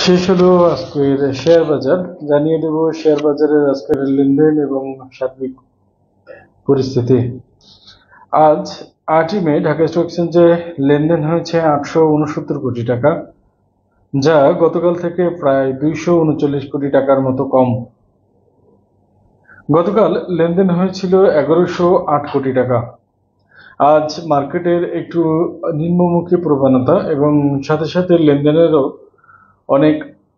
শেষ হলো আজকের শেয়ার বাজার। জানিয়ে দেব শেয়ার বাজারের আজকের লেনদেন এবং সার্বিক পরিস্থিতি। আজ 8ই মে ঢাকা স্টক এক্সচেঞ্জে লেনদেন হয়েছে 869 কোটি টাকা, যা গতকাল থেকে প্রায় 239 কোটি টাকার মতো কম। গতকাল লেনদেন হয়েছিল 1108 কোটি টাকা। আজ মার্কেটের একটু নিম্নমুখী প্রবণতা এবং সাথে সাথে লেনদেনেরও অনেক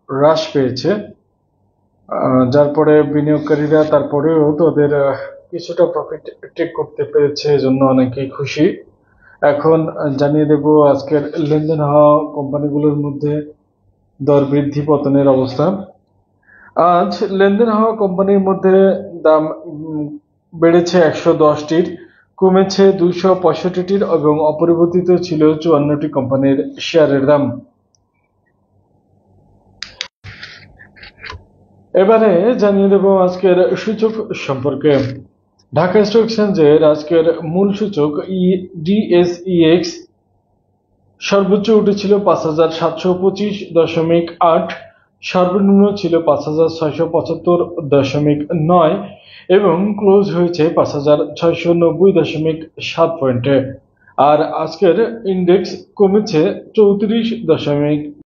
হ্রাস পেয়েছে, যার পরে বিনিয়োগকারীরা তারপরেও তাদের কিছুটা প্রফিট টেক করতে পেরেছে, এজন্য অনেকেই খুশি। এখন জানিয়ে দেব আজকের লেনদেন হওয়া কোম্পানিগুলোর মধ্যে দর বৃদ্ধি পতনের অবস্থা। আজ লেনদেন হওয়া কোম্পানির মধ্যে দাম বেড়েছে 110টির, কমেছে 265টির এবং অপরিবর্তিত ছিল 54টি কোম্পানির শেয়ারের দাম। এবারে জানিয়ে দেব আজকের সূচক সম্পর্কে। ঢাকা স্টক এক্সচেঞ্জের আজকের মূল সূচক ডিএসইএক্স সর্বোচ্চ উঠেছিল 5725.8, সর্বনিম্ন ছিল 5675.9 এবং ক্লোজ হয়েছে 5690.7 পয়েন্টে। আর আজকের ইন্ডেক্স কমেছে 34.